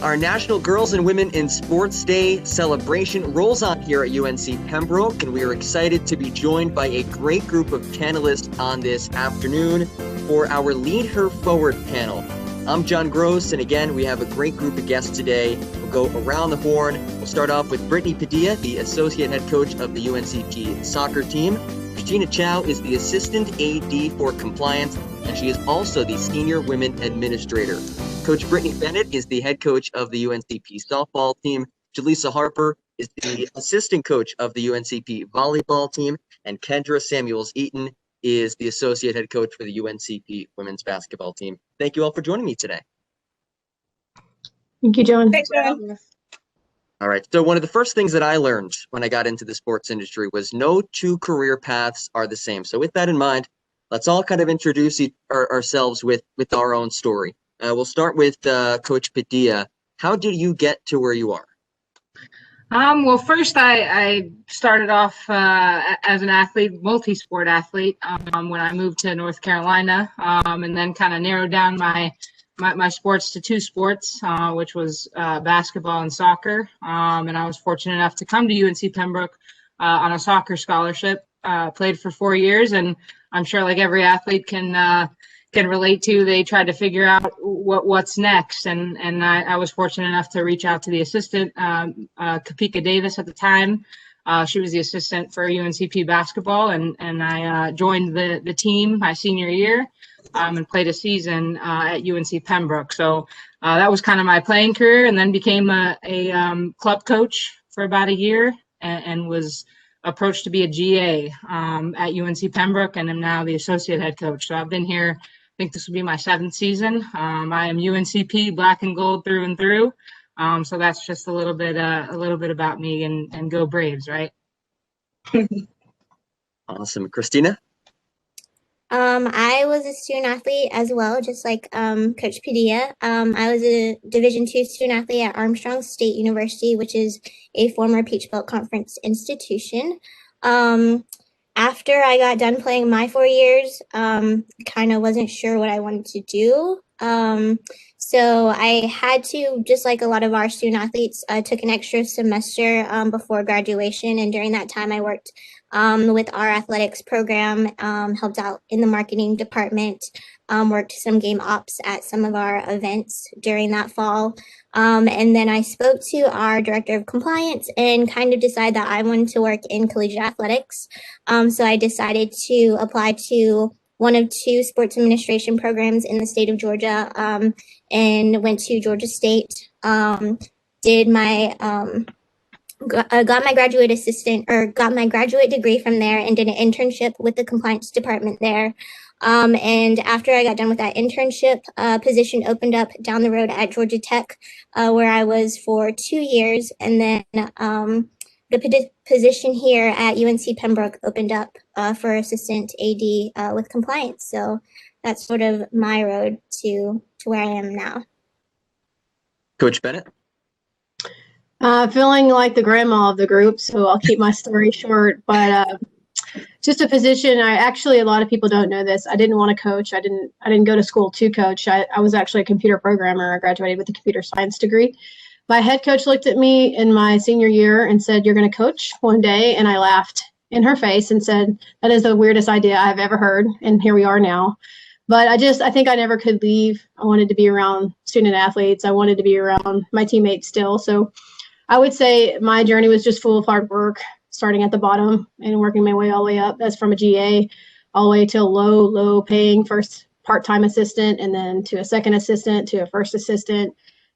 Our National Girls and Women in Sports Day celebration rolls on here at UNC Pembroke, and we are excited to be joined by a great group of panelists on this afternoon for our Lead Her Forward panel. I'm John Gross, and again, we have a great group of guests today. We'll go around the horn. We'll start off with Britney Padilla, the Associate Head Coach of the UNCP soccer team. Christina Chow is the Assistant AD for Compliance, and she is also the Senior Women Administrator. Coach Brittany Bennett is the head coach of the UNCP softball team. Jaleesa Harper is the assistant coach of the UNCP volleyball team. And Kendra Samuels-Eaton is the associate head coach for the UNCP women's basketball team. Thank you all for joining me today. Thank you, John. Thanks, John. All right. So one of the first things that I learned when I got into the sports industry was no two career paths are the same. So with that in mind, let's all kind of introduce ourselves with our own story. We'll start with Coach Padilla. How did you get to where you are? Well, first I started off as an athlete, multi-sport athlete, when I moved to North Carolina, and then kind of narrowed down my sports to two sports, which was basketball and soccer. And I was fortunate enough to come to UNC Pembroke on a soccer scholarship. Played for 4 years, and I'm sure like every athlete can relate to, they tried to figure out what's next. And I was fortunate enough to reach out to the assistant, Kapika Davis at the time. She was the assistant for UNCP basketball, and I joined the team my senior year and played a season at UNC Pembroke. So that was kind of my playing career, and then became a club coach for about a year and was approached to be a GA at UNC Pembroke, and am now the associate head coach. So I've been here, I think this will be my 7th season. I am UNCP black and gold through and through. So that's just a little bit about me, and go Braves, right? Awesome. Christina? I was a student athlete as well, just like Coach Padilla. I was a Division II student athlete at Armstrong State University, which is a former Peach Belt Conference institution. After I got done playing my 4 years, kind of wasn't sure what I wanted to do. So I had to, just like a lot of our student athletes, took an extra semester before graduation. And during that time, I worked with our athletics program, helped out in the marketing department, worked some game ops at some of our events during that fall. And then I spoke to our director of compliance and kind of decided that I wanted to work in collegiate athletics. So I decided to apply to one of 2 sports administration programs in the state of Georgia, and went to Georgia State, did my got my graduate degree from there, and did an internship with the compliance department there. And after I got done with that internship, a position opened up down the road at Georgia Tech, where I was for 2 years. And then the position here at UNC Pembroke opened up for assistant AD with compliance. So that's sort of my road to where I am now. Coach Bennett? Feeling like the grandma of the group, so I'll keep my story short. But just a position. A lot of people don't know this. I didn't want to coach. I didn't go to school to coach. I was actually a computer programmer. I graduated with a computer science degree. My head coach looked at me in my senior year and said, "You're going to coach one day." And I laughed in her face and said, "That is the weirdest idea I've ever heard." And here we are now. But I think I never could leave. I wanted to be around student athletes. I wanted to be around my teammates still. So I would say my journey was just full of hard work, starting at the bottom and working my way all the way up. That's from a GA all the way to a low paying first part-time assistant, and then to a second assistant, to a first assistant,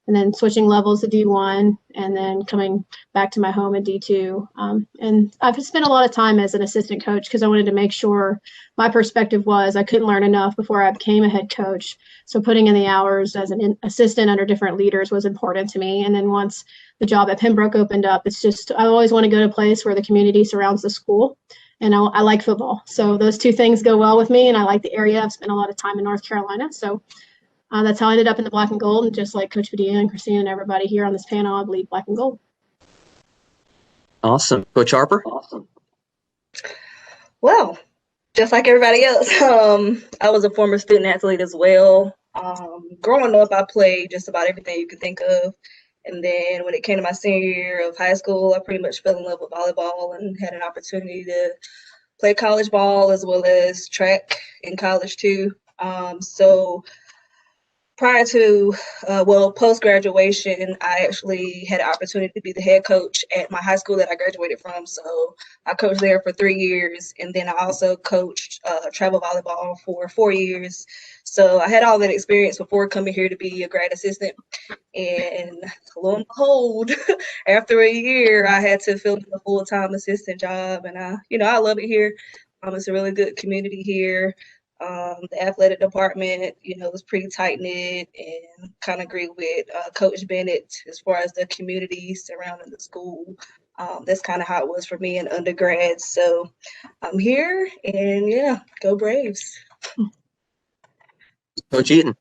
and then switching levels to D1, and then coming back to my home at D2. And I've spent a lot of time as an assistant coach because I wanted to make sure my perspective was I couldn't learn enough before I became a head coach. So putting in the hours as an assistant under different leaders was important to me. And then once the job at Pembroke opened up, it's just, I always want to go to a place where the community surrounds the school. And I like football. So those two things go well with me, and I like the area. I've spent a lot of time in North Carolina. So that's how I ended up in the black and gold. And just like Coach Padilla and Christina and everybody here on this panel, I believe black and gold. Awesome. Coach Harper? Awesome. Well, just like everybody else, I was a former student athlete as well. Growing up, I played just about everything you could think of. And then when it came to my senior year of high school, I pretty much fell in love with volleyball and had an opportunity to play college ball as well as track in college too. So prior to, post-graduation, I actually had an opportunity to be the head coach at my high school that I graduated from. So I coached there for 3 years, and then I also coached travel volleyball for 4 years. So I had all that experience before coming here to be a grad assistant. And lo and behold, after a year, I had to fill in a full-time assistant job, and I love it here. It's a really good community here. The athletic department, was pretty tight knit, and kind of agree with Coach Bennett as far as the community surrounding the school. That's kind of how it was for me in undergrad. So I'm here, and yeah, go Braves. Coach Eaton.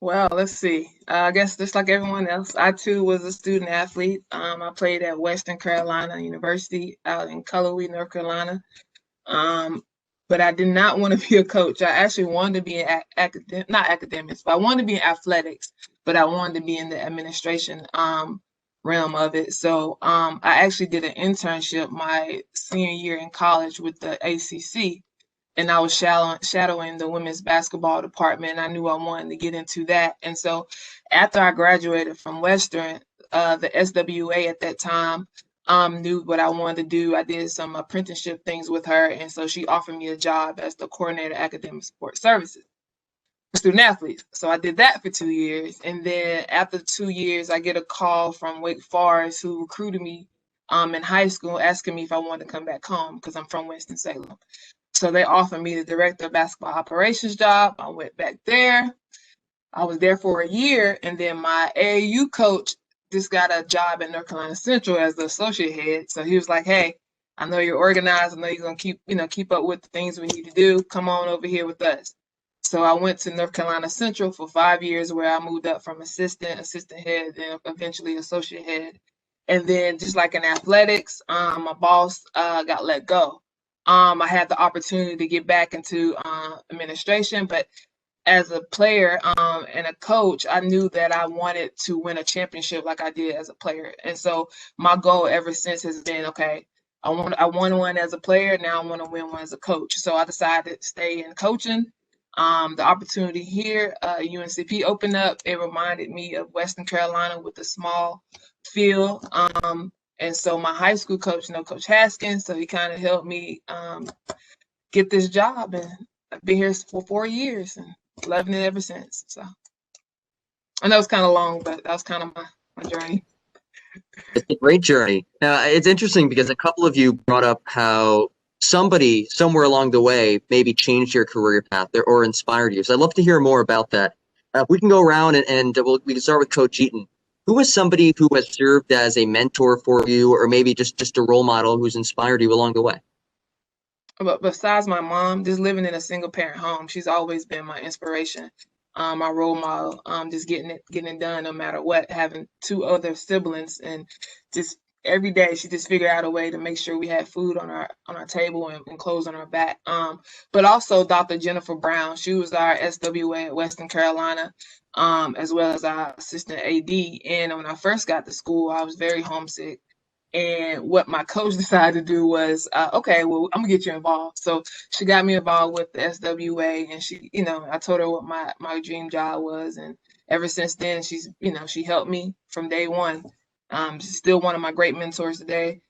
Well, let's see. I guess just like everyone else, I too was a student athlete. I played at Western Carolina University out in Cullowhee, North Carolina. But I did not want to be a coach. I actually wanted to be not academics, but I wanted to be in athletics, but I wanted to be in the administration realm of it. So I actually did an internship my senior year in college with the ACC. And I was shadowing the women's basketball department. I knew I wanted to get into that. And so after I graduated from Western, the SWA at that time knew what I wanted to do. I did some apprenticeship things with her. And so she offered me a job as the coordinator of academic support services for student athletes. So I did that for 2 years. And then after 2 years, I get a call from Wake Forest, who recruited me in high school, asking me if I wanted to come back home because I'm from Winston-Salem. So they offered me the director of basketball operations job. I went back there. I was there for a year, and then my AAU coach just got a job at North Carolina Central as the associate head. So he was like, "Hey, I know you're organized. I know you're gonna keep up with the things we need to do. Come on over here with us." So I went to North Carolina Central for 5 years, where I moved up from assistant head, then eventually associate head. And then just like in athletics, my boss got let go. I had the opportunity to get back into administration, but as a player and a coach, I knew that I wanted to win a championship like I did as a player. And so my goal ever since has been, okay, I won one as a player, now I want to win one as a coach. So I decided to stay in coaching. The opportunity here, UNCP opened up. It reminded me of Western Carolina with the small field. And so my high school coach, Coach Haskins, so he kind of helped me get this job, and I've been here for 4 years and loving it ever since. So I know it's kind of long, but that was kind of my journey. It's a great journey. It's interesting because a couple of you brought up how somebody somewhere along the way maybe changed your career path or inspired you. So I'd love to hear more about that. If we can go around and we can start with Coach Eaton. Who was somebody who has served as a mentor for you, or maybe just a role model who's inspired you along the way? But besides my mom, just living in a single parent home, she's always been my inspiration, my role model. Just getting it done no matter what. Having 2 other siblings, and just every day she just figured out a way to make sure we had food on our table and clothes on our back. But also Dr. Jennifer Brown, she was our SWA at Western Carolina, as well as our assistant AD. And when I first got to school, I was very homesick. And what my coach decided to do was, okay, well, I'm gonna get you involved. So she got me involved with the SWA, and she, I told her what my dream job was. And ever since then, she's, she helped me from day one. She's still one of my great mentors today.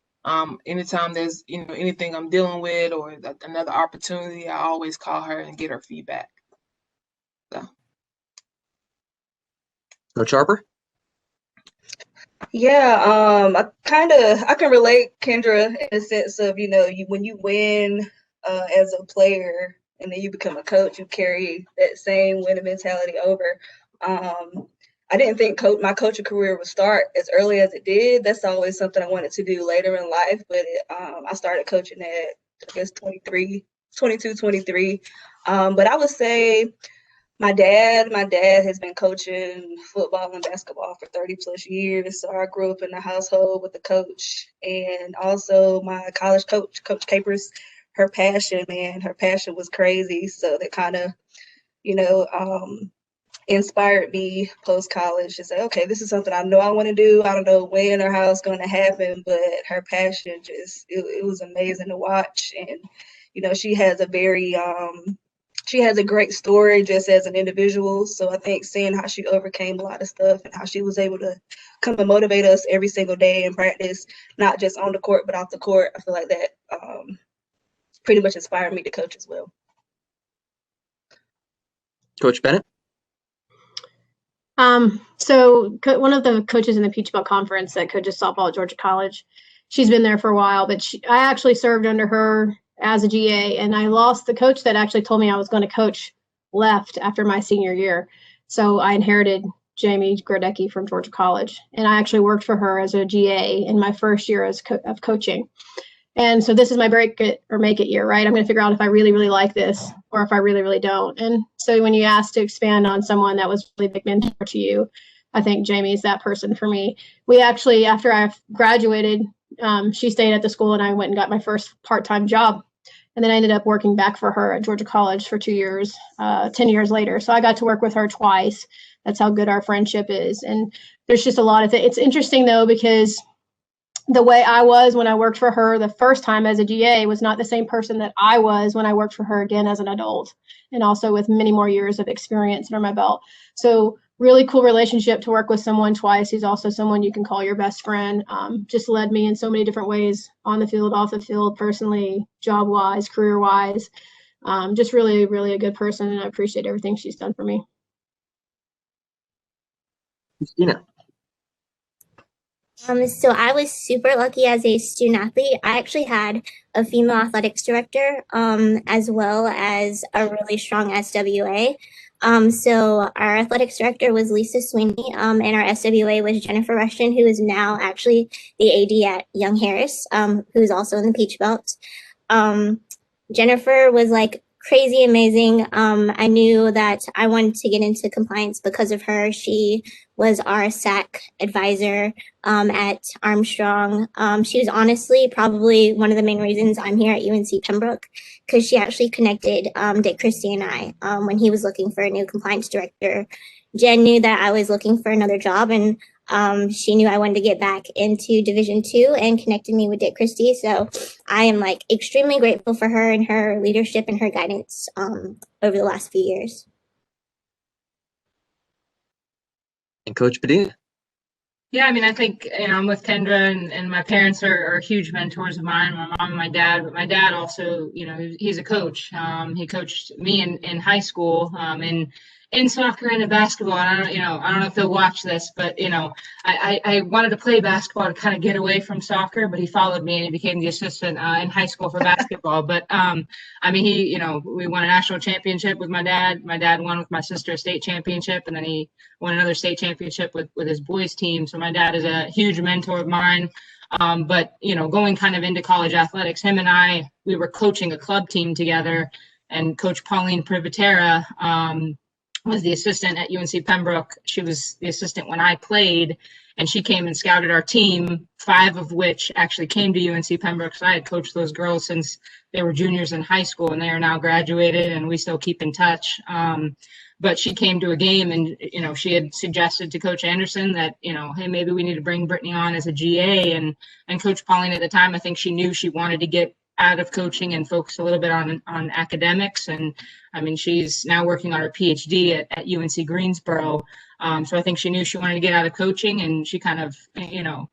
Anytime there's, anything I'm dealing with or another opportunity, I always call her and get her feedback. So. Coach Harper? Yeah, I can relate, Kendra, in the sense of, when you win as a player and then you become a coach, you carry that same winning mentality over. I didn't think my coaching career would start as early as it did. That's always something I wanted to do later in life, but I started coaching at, I guess, 22, 23. But I would say my dad has been coaching football and basketball for 30 plus years. So I grew up in a household with a coach, and also my college coach, Coach Capers, her passion was crazy. So that kind of you know, inspired me post college to say, okay, this is something I know I want to do. I don't know when or how it's going to happen, but her passion just, it was amazing to watch. And, you know, she has a great story just as an individual. So I think seeing how she overcame a lot of stuff and how she was able to come and motivate us every single day in practice, not just on the court, but off the court, I feel like that pretty much inspired me to coach as well. Coach Bennett? So one of the coaches in the Peach Belt Conference that coaches softball at Georgia College, she's been there for a while, but I actually served under her as a GA, and I lost the coach that actually told me I was going to coach left after my senior year. So I inherited Jamie Grodecki from Georgia College, and I actually worked for her as a GA in my first year of coaching. And so this is my break it or make it year, right? I'm going to figure out if I really, really like this or if I really, really don't. And so when you asked to expand on someone that was really a big mentor to you, I think Jamie is that person for me. We actually, after I graduated, she stayed at the school and I went and got my first part-time job. And then I ended up working back for her at Georgia College for 2 years, 10 years later. So I got to work with her twice. That's how good our friendship is. And there's just a lot of things. It's interesting though, because the way I was when I worked for her the first time as a GA was not the same person that I was when I worked for her again as an adult, and also with many more years of experience under my belt. So really cool relationship to work with someone twice who's also someone you can call your best friend. Just led me in so many different ways, on the field, off the field, personally, job-wise, career-wise. Just really, really a good person, and I appreciate everything she's done for me. Christina? So I was super lucky as a student athlete. I actually had a female athletics director, as well as a really strong SWA. So our athletics director was Lisa Sweeney, and our SWA was Jennifer Rushton, who is now actually the AD at Young Harris, who's also in the Peach Belt. Jennifer was like crazy amazing. I knew that I wanted to get into compliance because of her. She was our SAC advisor at Armstrong. She was honestly probably one of the main reasons I'm here at UNC Pembroke, because she actually connected Dick Christie and I when he was looking for a new compliance director. Jen knew that I was looking for another job, and she knew I wanted to get back into Division II and connected me with Dick Christie. So I am like extremely grateful for her and her leadership and her guidance over the last few years. And Coach Padilla? Yeah, I mean, I think, I'm with Kendra, and my parents are huge mentors of mine, my mom and my dad. But my dad also, he's a coach. He coached me in high school, in soccer and in basketball. And I don't know if they'll watch this, but I wanted to play basketball to kind of get away from soccer, but he followed me and he became the assistant in high school for basketball. But I mean, we won a national championship with my dad. My dad won with my sister a state championship, and then he won another state championship with his boys team. So my dad is a huge mentor of mine. But going kind of into college athletics, him and we were coaching a club team together, and Coach Pauline Privatera was the assistant at UNC Pembroke. She was the assistant when I played, and she came and scouted our team, 5 of which actually came to UNC Pembroke. So I had coached those girls since they were juniors in high school, and they are now graduated, and we still keep in touch. But she came to a game, and she had suggested to Coach Anderson that hey, maybe we need to bring Britney on as a GA, and Coach Pauline at the time, I think she knew she wanted to get out of coaching and focus a little bit on academics. And I mean, she's now working on her PhD at UNC Greensboro. So I think she knew she wanted to get out of coaching, and she kind of,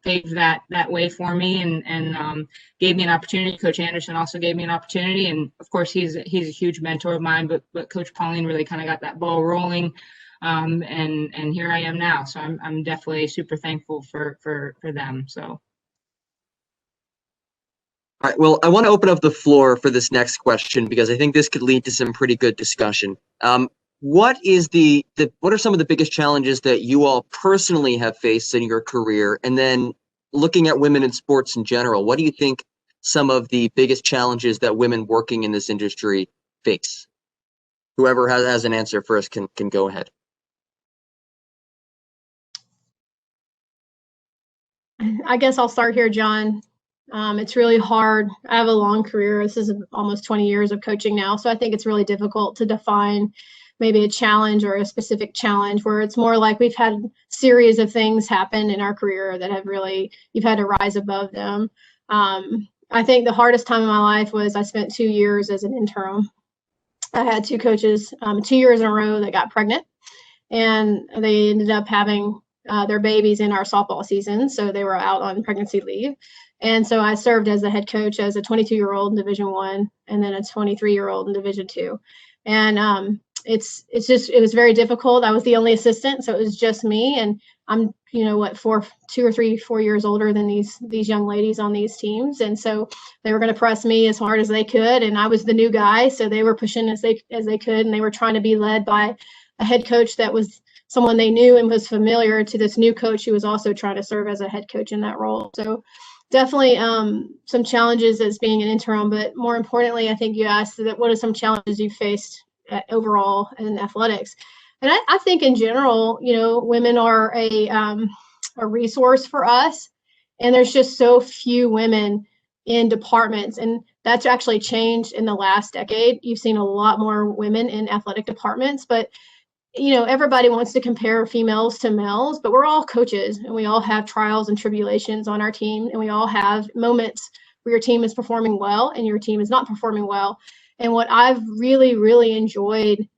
paved that way for me and gave me an opportunity. Coach Anderson also gave me an opportunity. And of course, he's a huge mentor of mine, but Coach Pauline really kind of got that ball rolling. And here I am now. So I'm definitely super thankful for them. So. All right, well, I want to open up the floor for this next question because I think this could lead to some pretty good discussion. What are some of the biggest challenges that you all personally have faced in your career? And then looking at women in sports in general, what do you think some of the biggest challenges that women working in this industry face? Whoever has an answer first can go ahead. I guess I'll start here, John. It's really hard. I have a long career. This is almost 20 years of coaching now. So I think it's really difficult to define maybe a challenge or a specific challenge, where it's more like we've had a series of things happen in our career that have really, you've had to rise above them. I think the hardest time in my life was I spent 2 years as an interim. I had two coaches 2 years in a row that got pregnant, and they ended up having their babies in our softball season, so they were out on pregnancy leave. And so I served as the head coach as a 22-year-old in Division I, and then a 23-year-old in Division II. And it was very difficult. I was the only assistant, so it was just me. And I'm, 2 or 3, 4 years older than these young ladies on these teams, and so they were going to press me as hard as they could. And I was the new guy, so they were pushing as they could, and they were trying to be led by a head coach that was someone they knew and was familiar to this new coach who was also trying to serve as a head coach in that role. So definitely some challenges as being an interim, but more importantly, I think you asked that what are some challenges you faced overall in athletics. And I think in general, women are a resource for us, and there's just so few women in departments, and that's actually changed in the last decade. You've seen a lot more women in athletic departments, but everybody wants to compare females to males, but we're all coaches, and we all have trials and tribulations on our team, and we all have moments where your team is performing well and your team is not performing well. And what I've really, really enjoyed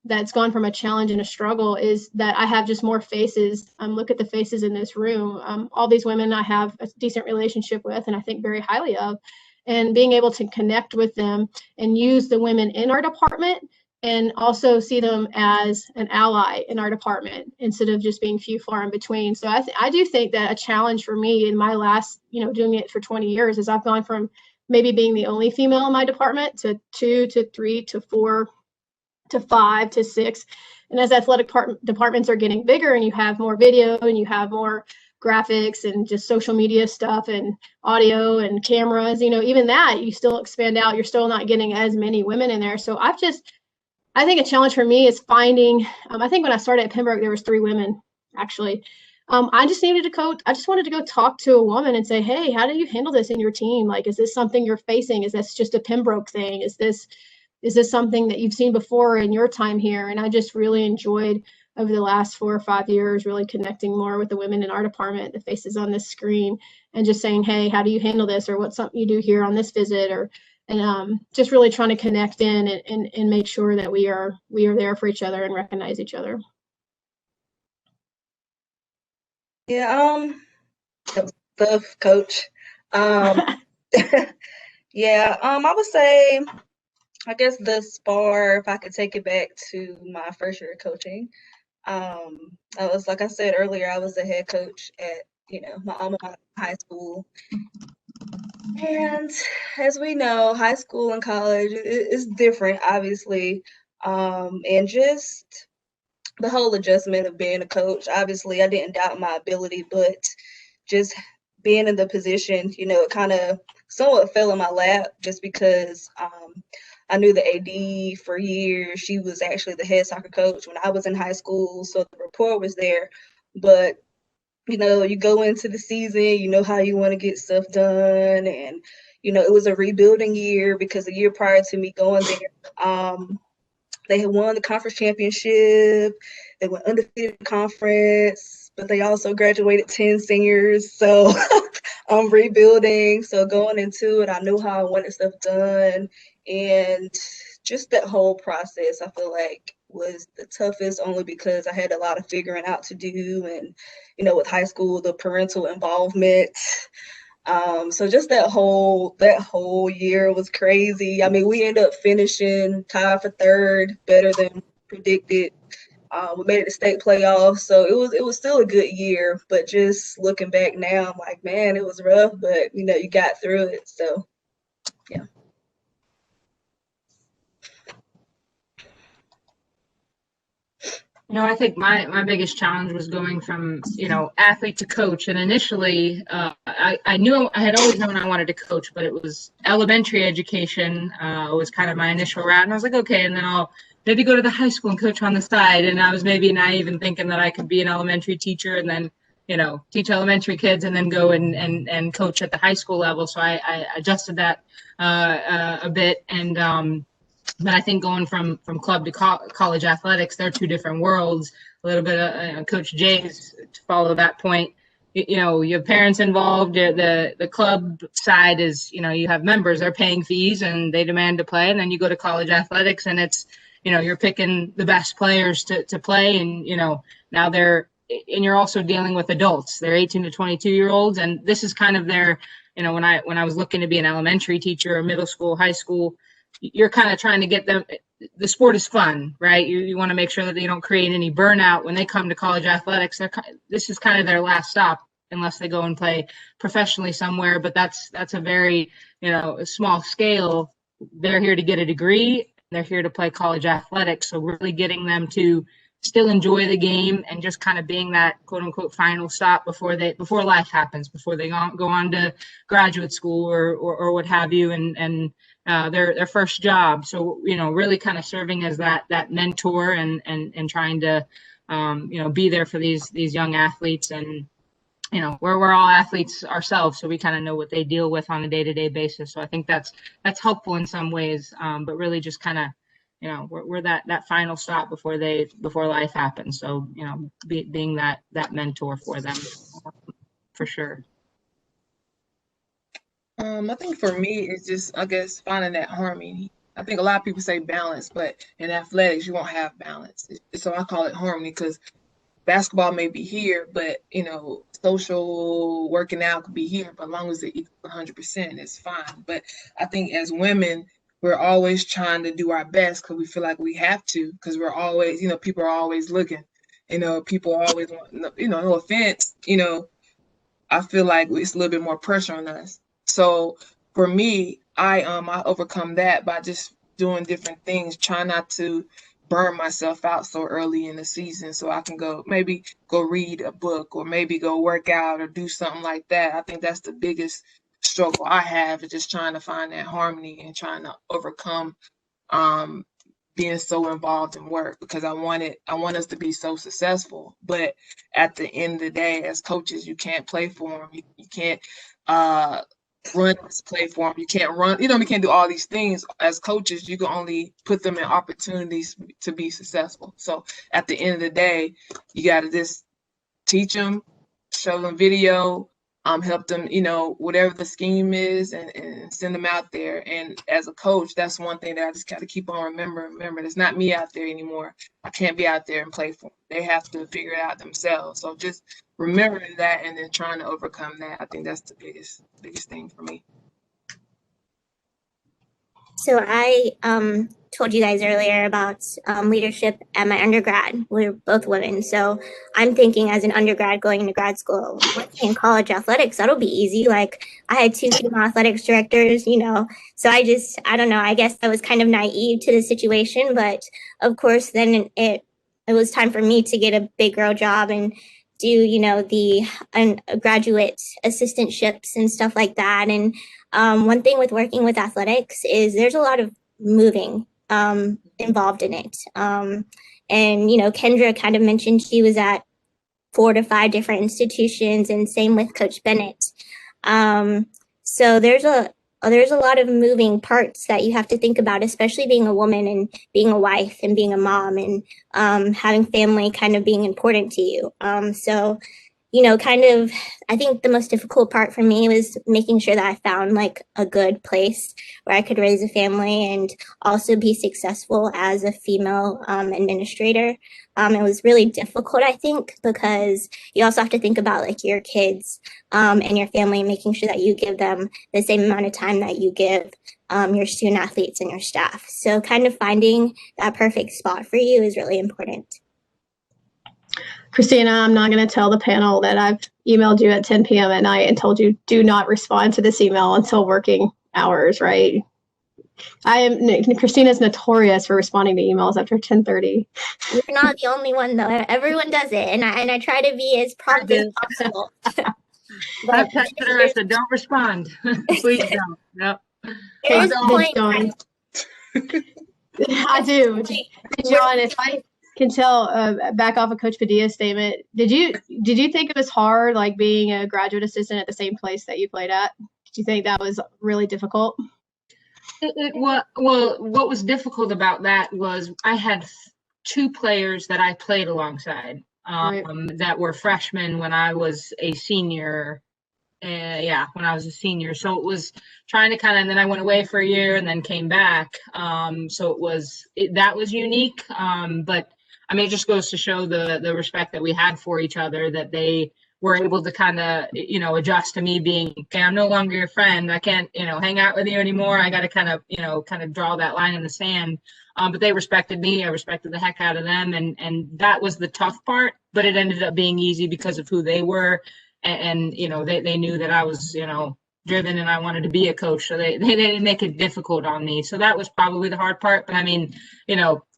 that's gone from a challenge and a struggle is that I have just more faces. Look at the faces in this room. All these women I have a decent relationship with and I think very highly of, and being able to connect with them and use the women in our department and also see them as an ally in our department instead of just being few far in between. So I do think that a challenge for me in my last, doing it for 20 years is I've gone from maybe being the only female in my department to 2 to 3 to 4 to 5 to 6. And as athletic departments are getting bigger and you have more video and you have more graphics and just social media stuff and audio and cameras, even that, you still expand out. You're still not getting as many women in there. So I think a challenge for me is finding, I think when I started at Pembroke, there was 3 women actually. I just needed to coach. I just wanted to go talk to a woman and say, hey, how do you handle this in your team? Like, is this something you're facing? Is this just a Pembroke thing? Is this something that you've seen before in your time here? And I just really enjoyed over the last 4 or 5 years, really connecting more with the women in our department, the faces on this screen, and just saying, hey, how do you handle this? Or what's something you do here on this visit? And just really trying to connect in and make sure that we are there for each other and recognize each other. Yeah, tough, coach. Yeah, I would say, I guess thus far, if I could take it back to my first year of coaching, I was, like I said earlier, I was the head coach at, my alma mater high school. And as we know, high school and college is different, obviously. And just the whole adjustment of being a coach, obviously, I didn't doubt my ability, but just being in the position, it kind of somewhat fell in my lap just because I knew the AD for years. She was actually the head soccer coach when I was in high school, so the rapport was there. But you go into the season, how you want to get stuff done. And, it was a rebuilding year because the year prior to me going there, they had won the conference championship. They went undefeated in the conference, but they also graduated 10 seniors. So I'm rebuilding. So going into it, I knew how I wanted stuff done. And just that whole process, I feel like, was the toughest, only because I had a lot of figuring out to do. And, with high school, the parental involvement. So just that whole year was crazy. I mean, we ended up finishing tied for 3rd, better than predicted. We made it to state playoffs, so it was still a good year. But just looking back now, I'm like, man, it was rough, but you got through it. So, yeah. I think my biggest challenge was going from, athlete to coach. And initially, I knew I had always known I wanted to coach, but it was elementary education was kind of my initial route. And I was like, okay, and then I'll maybe go to the high school and coach on the side. And I was maybe naive in thinking that I could be an elementary teacher and then, teach elementary kids and then go and coach at the high school level. So I adjusted that a bit. And But I think going from club to college athletics, they're two different worlds. A little bit of Coach Jay's, to follow that point. You know, your parents involved. The club side is, you know, you have members, they're paying fees and they demand to play. And then you go to college athletics and it's, you know, you're picking the best players to play. And, you know, now and you're also dealing with adults. They're 18 to 22-year-olds. And this is kind of their, you know, when I was looking to be an elementary teacher or middle school, high school, you're kind of trying to get them. The sport is fun, right? You want to make sure that they don't create any burnout when they come to college athletics. This is kind of their last stop, unless they go and play professionally somewhere. But that's a very, you know, a small scale. They're here to get a degree. They're here to play college athletics. So really getting them to still enjoy the game and just kind of being that quote unquote final stop before life happens, before they go on to graduate school or what have you, and their first job. So, you know, really kind of serving as that mentor and trying to, you know, be there for these young athletes. And, you know, we're all athletes ourselves, so we kind of know what they deal with on a day-to-day basis. So I think that's helpful in some ways, but really just kind of, you know, we're that final stop before life happens. So, you know, being that mentor for them, for sure. I think for me, it's just, I guess, finding that harmony. I think a lot of people say balance, but in athletics, you won't have balance. So I call it harmony, because basketball may be here, but, you know, social working out could be here, but as long as it equals 100%, it's fine. But I think as women, we're always trying to do our best because we feel like we have to, because we're always, you know, people are always looking, you know, people always want, you know, no offense, you know, I feel like it's a little bit more pressure on us. So for me, I overcome that by just doing different things, trying not to burn myself out so early in the season, so I can maybe go read a book or maybe go work out or do something like that. I think that's the biggest struggle I have, is just trying to find that harmony and trying to overcome being so involved in work, because I want us to be so successful. But at the end of the day, as coaches, you can't play for them. You can't run this play for them. You can't run, you know, we can't do all these things. As coaches, you can only put them in opportunities to be successful. So at the end of the day, you got to just teach them, show them video, help them, you know, whatever the scheme is, and send them out there. And as a coach, that's one thing that I just got to keep on remember, it's not me out there anymore. I can't be out there and play for them. They have to figure it out themselves. So just remembering that and then trying to overcome that, I think that's the biggest thing for me. So I told you guys earlier about leadership at my undergrad. We're both women. So I'm thinking, as an undergrad going into grad school, in college athletics, that'll be easy. Like, I had 2 female athletics directors, you know. So I don't know, I guess I was kind of naive to the situation. But of course, then it was time for me to get a big girl job and do, you know, the graduate assistantships and stuff like that. And one thing with working with athletics is there's a lot of moving involved in it. And, you know, Kendra kind of mentioned she was at 4 to 5 different institutions, and same with Coach Bennett. So there's a lot of moving parts that you have to think about, especially being a woman and being a wife and being a mom and having family kind of being important to you. So, you know, kind of, I think the most difficult part for me was making sure that I found like a good place where I could raise a family and also be successful as a female administrator. It was really difficult, I think, because you also have to think about like your kids and your family, making sure that you give them the same amount of time that you give your student athletes and your staff. So kind of finding that perfect spot for you is really important. Christina, I'm not going to tell the panel that I've emailed you at 10 p.m. at night and told you do not respond to this email until working hours, right? Christina's notorious for responding to emails after 10:30. You're not the only one, though. Everyone does it, and I try to be as prompt as possible. But I said, don't respond. Please don't. No. There's a point. I do. John, if I can tell, back off of Coach Padilla's statement, did you think it was hard, like being a graduate assistant at the same place that you played at? Did you think that was really difficult? What was difficult about that was I had two players that I played alongside Right. that were freshmen when I was a senior. When I was a senior. So it was trying to and then I went away for a year and then came back. So that was unique. But I mean, it just goes to show the respect that we had for each other, that they were able to adjust to me being, okay, I'm no longer your friend. I can't, hang out with you anymore. I got to kind of draw that line in the sand. But they respected me. I respected the heck out of them. And that was the tough part, but it ended up being easy because of who they were. And they knew that I was driven and I wanted to be a coach, so they didn't make it difficult on me. So that was probably the hard part. But I mean,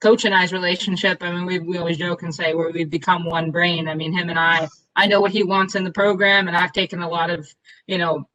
coach and I's relationship, I mean, we always joke and say we've become one brain. I mean, him and I know what he wants in the program, and I've taken a lot of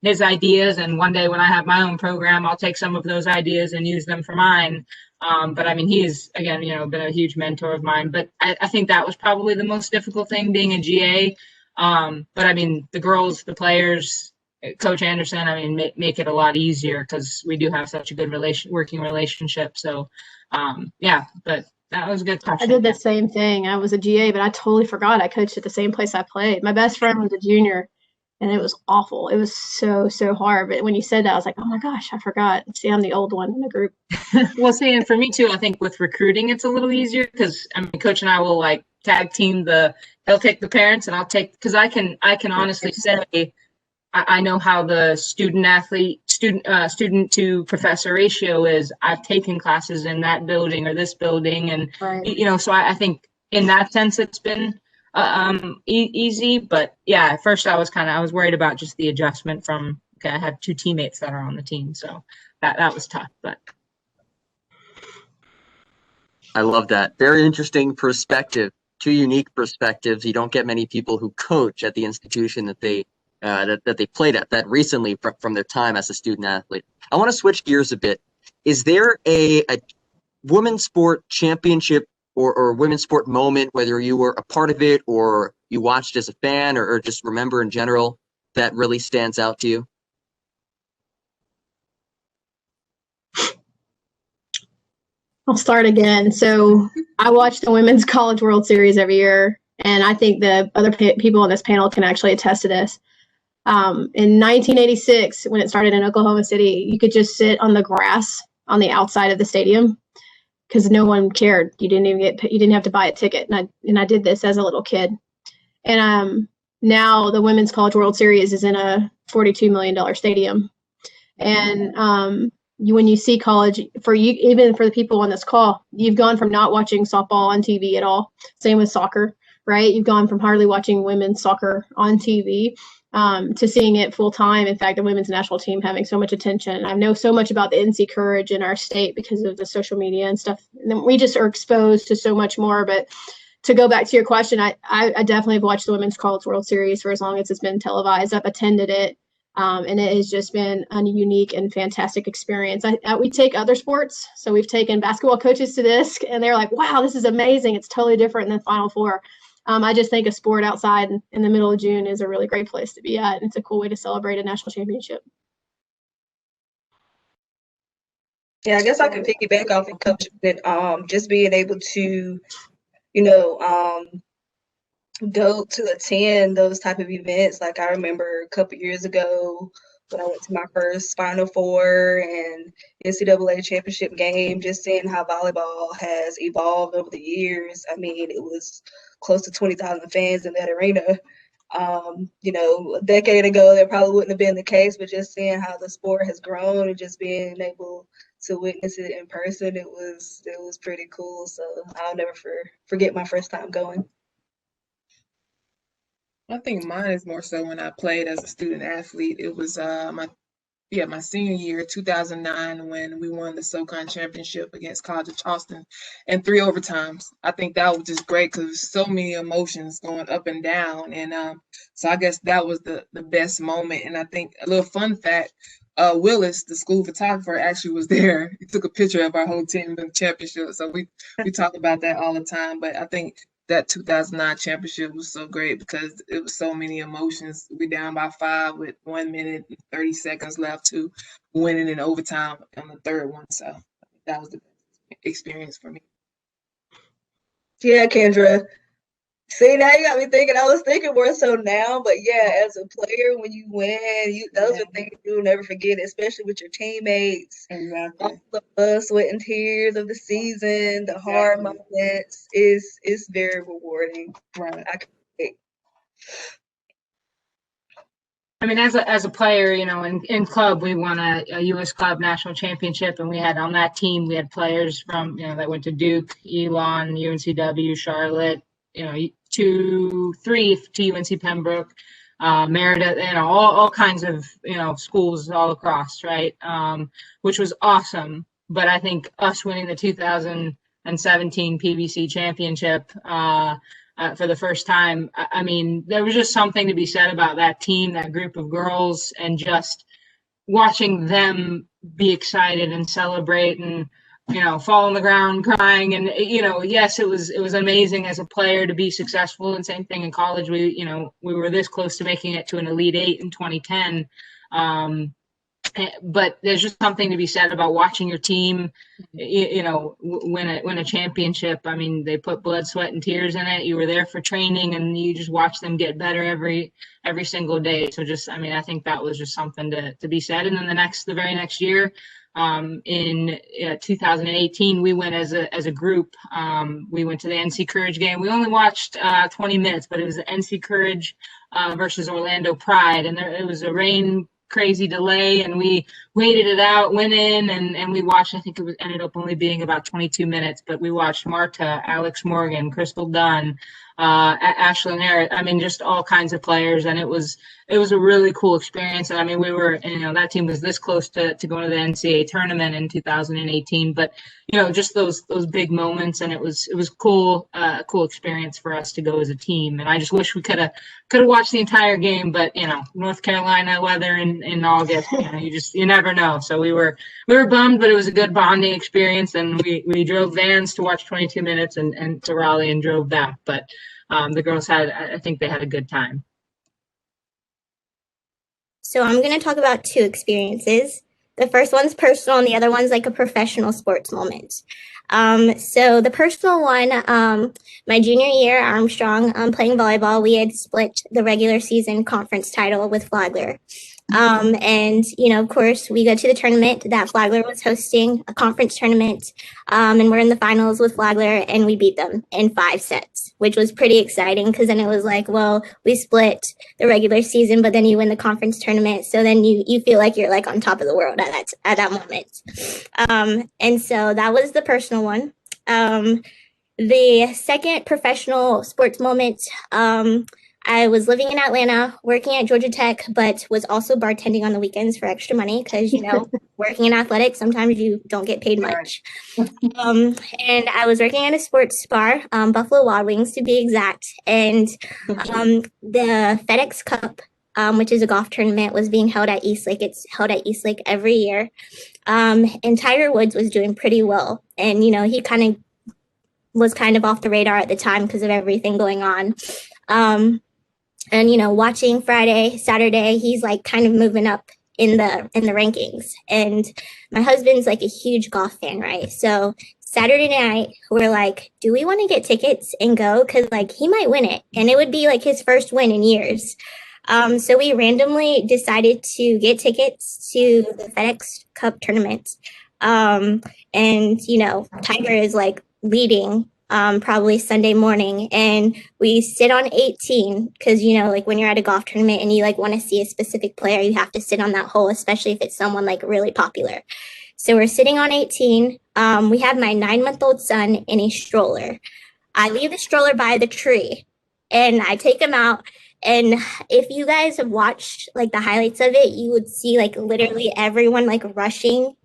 his ideas, and one day when I have my own program, I'll take some of those ideas and use them for mine. But I mean, he's again been a huge mentor of mine. But I think that was probably the most difficult thing, being a GA. But I mean, the girls, the players, Coach Anderson, I mean, make it a lot easier because we do have such a good working relationship. So, but that was a good question. I did the same thing. I was a GA, but I totally forgot I coached at the same place I played. My best friend was a junior, and it was awful. It was so hard. But when you said that, I was like, oh my gosh, I forgot. See, I'm the old one in the group. Well, see, and for me too, I think with recruiting, it's a little easier because I mean, Coach and I will tag team he'll take the parents and I'll take, because I can honestly say I know how the student to professor ratio is. I've taken classes in that building or this building, and right. So I think in that sense it's been easy. But yeah, at first I was worried about just the adjustment from, okay, I have two teammates that are on the team, so that was tough. But I love that. Very interesting perspective. Two unique perspectives. You don't get many people who coach at the institution that they played at that recently from their time as a student athlete. I want to switch gears a bit. Is there a women's sport championship or women's sport moment, whether you were a part of it or you watched as a fan or just remember in general, that really stands out to you? I'll start again. So I watch the Women's College World Series every year, and I think the other people on this panel can actually attest to this. In 1986, when it started in Oklahoma City, you could just sit on the grass on the outside of the stadium because no one cared. You didn't have to buy a ticket. And I did this as a little kid. And now the Women's College World Series is in a $42 million stadium. And when you see college, even for the people on this call, you've gone from not watching softball on TV at all. Same with soccer, right? You've gone from hardly watching women's soccer on TV to seeing it full time. In fact, the women's national team having so much attention. I know so much about the NC Courage in our state because of the social media and stuff. And then we just are exposed to so much more. But to go back to your question, I definitely have watched the Women's College World Series for as long as it's been televised. I've attended it. And it has just been a unique and fantastic experience. We take other sports. So we've taken basketball coaches to this, and they're like, wow, this is amazing. It's totally different than Final Four. I just think a sport outside in the middle of June is a really great place to be at. And it's a cool way to celebrate a national championship. Yeah, I guess I can piggyback off of Coach that just being able to, go to attend those type of events. Like I remember a couple years ago when I went to my first Final Four and NCAA championship game, just seeing how volleyball has evolved over the years. I mean, it was close to 20,000 fans in that arena. A decade ago, that probably wouldn't have been the case, but just seeing how the sport has grown and just being able to witness it in person, it was pretty cool. So I'll never forget my first time going. I think mine is more so when I played as a student athlete. It was my senior year, 2009, when we won the SoCon championship against College of Charleston in 3 overtimes. I think that was just great because there's so many emotions going up and down. And so I guess that was the best moment. And I think a little fun fact, Willis, the school photographer, actually was there. He took a picture of our whole team in the championship. So we talk about that all the time. But I think that 2009 championship was so great because it was so many emotions. We down by 5 with 1 minute and 30 seconds left to winning in overtime on the third one. So that was the best experience for me. Yeah, Kendra. See, now you got me thinking. I was thinking more so now, but yeah, as a player, when you win, those are things you'll never forget, especially with your teammates. Exactly. All the blood, sweat, and tears of the season, the hard moments is very rewarding. Right. I mean, as a player, you know, in club, we won a U.S. Club National Championship, and we had on that team, we had players from, you know, that went to Duke, Elon, UNCW, Charlotte, you know, 3 to UNC Pembroke, Meredith, you know, all kinds of, you know, schools all across, right? Which was awesome. But I think us winning the 2017 PBC championship, for the first time. I mean, there was just something to be said about that team, that group of girls, and just watching them be excited and celebrate and, you know, fall on the ground crying. And, you know, yes, it was amazing as a player to be successful. And same thing in college. We were this close to making it to an Elite Eight in 2010. But there's just something to be said about watching your team, you know, win a championship. I mean, they put blood, sweat, and tears in it. You were there for training, and you just watch them get better every single day. So just, I mean, I think that was just something to be said. And then the very next year, in 2018, we went as a group. We went to the NC Courage game. We only watched 20 minutes, but it was the NC Courage versus Orlando Pride, and it was a rain crazy delay, and we waited it out, went in, and we watched. I think it ended up only being about 22 minutes, but we watched Marta, Alex Morgan, Crystal Dunn, Ashlyn Harris. I mean, just all kinds of players, and it was a really cool experience. And I mean, we were, you know, that team was this close to going to the NCAA tournament in 2018, but you know, just those big moments, and it was cool, cool experience for us to go as a team. And I just wish we could have watched the entire game, but you know, North Carolina weather in August, you know, you never know. So we were bummed, but it was a good bonding experience, and we drove vans to watch 22 minutes and to Raleigh and drove back. But the girls I think they had a good time. So I'm going to talk about 2 experiences. The first one's personal, and the other one's like a professional sports moment. So the personal one, my junior year at Armstrong, playing volleyball, we had split the regular season conference title with Flagler. And, you know, of course, we go to the tournament that Flagler was hosting, a conference tournament, and we're in the finals with Flagler, and we beat them in 5 sets, which was pretty exciting, because then it was like, well, we split the regular season, but then you win the conference tournament, so then you feel like you're like on top of the world at that moment. And so that was the personal one. The second professional sports moment, I was living in Atlanta, working at Georgia Tech, but was also bartending on the weekends for extra money because, you know, working in athletics, sometimes you don't get paid much. And I was working at a sports bar, Buffalo Wild Wings to be exact. And the FedEx Cup, which is a golf tournament, was being held at Eastlake. It's held at Eastlake every year. And Tiger Woods was doing pretty well. And, you know, he was kind of off the radar at the time because of everything going on. And, you know, watching Friday, Saturday, he's like kind of moving up in the rankings. And my husband's like a huge golf fan, right? So Saturday night, we're like, do we want to get tickets and go? Because like he might win it, and it would be like his first win in years. So we randomly decided to get tickets to the FedEx Cup tournament. And, you know, Tiger is like leading probably Sunday morning, and we sit on 18 because, you know, like when you're at a golf tournament and you like want to see a specific player, you have to sit on that hole, especially if it's someone like really popular. So we're sitting on 18. We have my 9-month-old son in a stroller. I leave the stroller by the tree and I take him out. And if you guys have watched like the highlights of it, you would see like literally everyone like rushing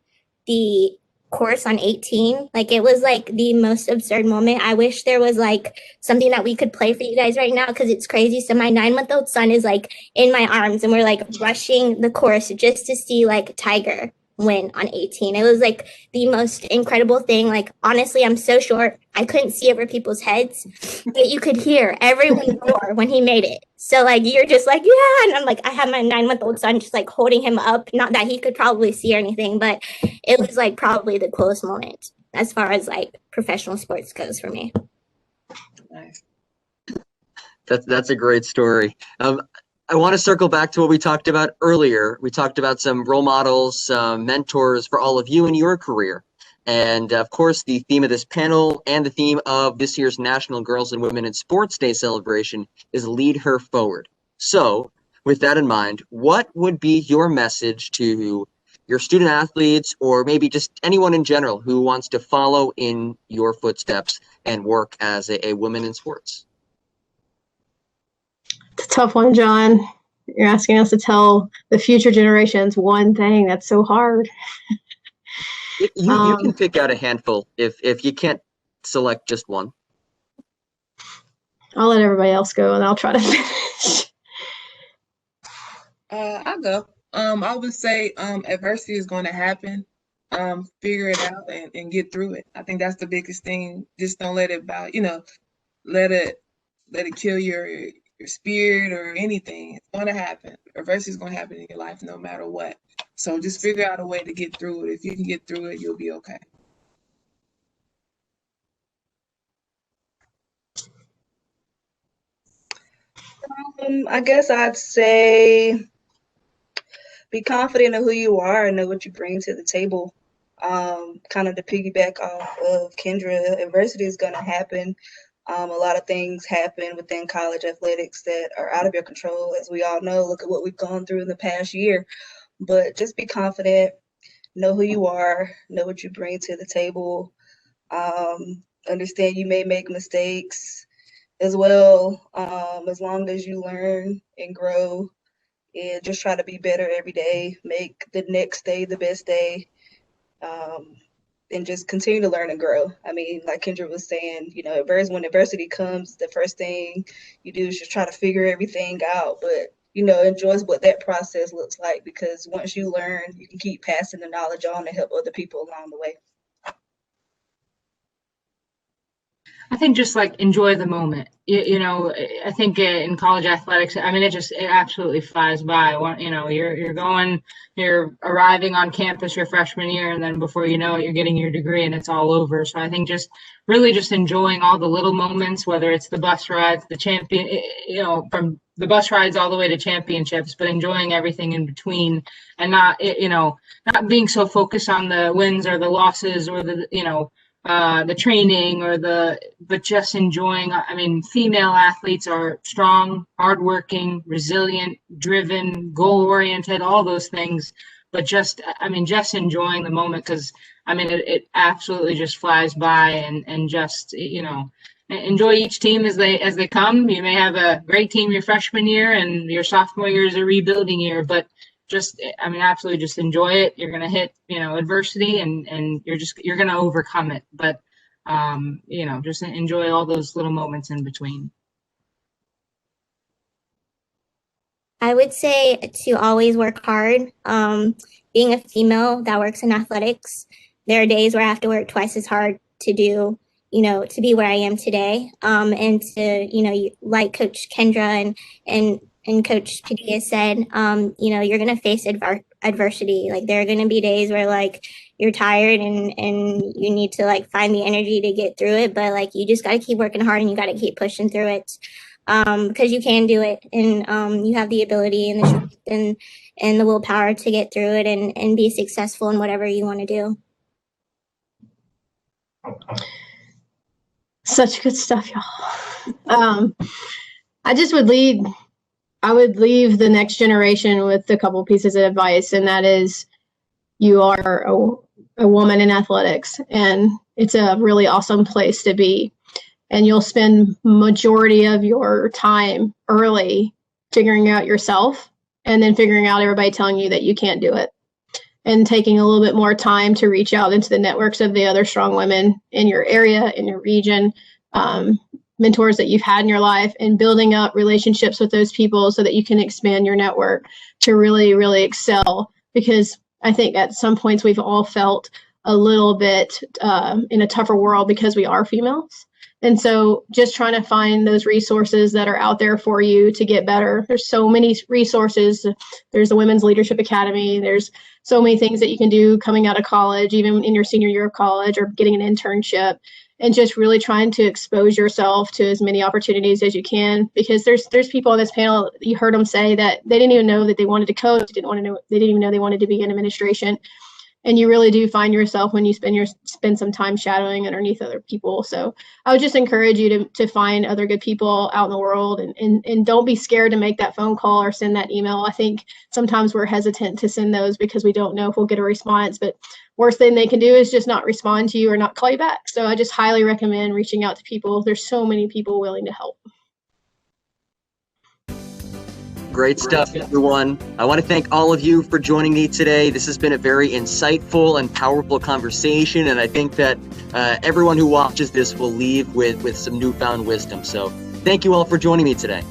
the course on 18. Like it was like the most absurd moment. I wish there was like something that we could play for you guys right now because it's crazy. So my 9-month-old son is like in my arms and we're like rushing the course just to see like Tiger win on 18. It was like the most incredible thing. Like, honestly, I'm so short. I couldn't see over people's heads, but you could hear everyone roar when he made it. So like, you're just like, yeah. And I'm like, I have my 9-month-old son just like holding him up. Not that he could probably see or anything, but it was like probably the coolest moment as far as like professional sports goes for me. Nice. That's a great story. I want to circle back to what we talked about earlier. We talked about some role models, some mentors for all of you in your career. And of course, the theme of this panel and the theme of this year's National Girls and Women in Sports Day celebration is Lead Her Forward. So with that in mind, what would be your message to your student athletes, or maybe just anyone in general who wants to follow in your footsteps and work as a woman in sports? It's a tough one, John. You're asking us to tell the future generations one thing. That's so hard. You can pick out a handful if you can't select just one. I'll let everybody else go and I'll try to finish. I'll go. I would say adversity is going to happen. Figure it out and get through it. I think that's the biggest thing. Just don't let it let it kill your spirit or anything. It's going to happen. Adversity is going to happen in your life no matter what. So just figure out a way to get through it. If you can get through it, you'll be okay. I guess I'd say be confident in who you are and know what you bring to the table. Kind of to piggyback off of Kendra, adversity is going to happen. A lot of things happen within college athletics that are out of your control, as we all know. Look at what we've gone through in the past year. But just be confident, know who you are, know what you bring to the table. Understand you may make mistakes as well. As long as you learn and grow, and just try to be better every day, make the next day the best day, and just continue to learn and grow. I mean, like Kendra was saying, when adversity comes, the first thing you do is just try to figure everything out. But, enjoy what that process looks like, because once you learn, you can keep passing the knowledge on to help other people along the way. I think just like enjoy the moment. I think in college athletics, I mean, it absolutely flies by. You're arriving on campus your freshman year, and then before you know it, you're getting your degree and it's all over. So I think just really just enjoying all the little moments, whether it's the bus rides, from the bus rides all the way to championships, but enjoying everything in between, and not being so focused on the wins or the losses or the training but just enjoying. I mean, female athletes are strong, hardworking, resilient, driven, goal-oriented, all those things. But just enjoying the moment, because it absolutely just flies by, and just enjoy each team as they come. You may have a great team your freshman year, and your sophomore year is a rebuilding year, but absolutely just enjoy it. You're going to hit, adversity, and you're going to overcome it. But, just enjoy all those little moments in between. I would say to always work hard. Being a female that works in athletics, there are days where I have to work twice as hard to do, to be where I am today. And to, like Coach Kendra and Coach Padilla said, you're going to face adversity. Like, there are going to be days where like you're tired and you need to like find the energy to get through it. But like, you just got to keep working hard and you got to keep pushing through it, because you can do it, and you have the ability and the strength and the willpower to get through it and be successful in whatever you want to do. Such good stuff, y'all. I would leave the next generation with a couple pieces of advice, and that is, you are a woman in athletics, and it's a really awesome place to be. And you'll spend majority of your time early figuring out yourself, and then figuring out everybody telling you that you can't do it, and taking a little bit more time to reach out into the networks of the other strong women in your area, in your region, mentors that you've had in your life, and building up relationships with those people so that you can expand your network to really, really excel. Because I think at some points we've all felt a little bit in a tougher world because we are females. And so just trying to find those resources that are out there for you to get better. There's so many resources. There's the Women's Leadership Academy. There's so many things that you can do coming out of college, even in your senior year of college, or getting an internship, and just really trying to expose yourself to as many opportunities as you can, because there's people on this panel, you heard them say that they didn't even know that they wanted to coach, they didn't even know they wanted to be in administration. And you really do find yourself when you spend some time shadowing underneath other people. So I would just encourage you to find other good people out in the world, and don't be scared to make that phone call or send that email. I think sometimes we're hesitant to send those because we don't know if we'll get a response, but worst thing they can do is just not respond to you or not call you back. So I just highly recommend reaching out to people. There's so many people willing to help. Great stuff, everyone. I want to thank all of you for joining me today. This has been a very insightful and powerful conversation, and I think that everyone who watches this will leave with some newfound wisdom. So thank you all for joining me today.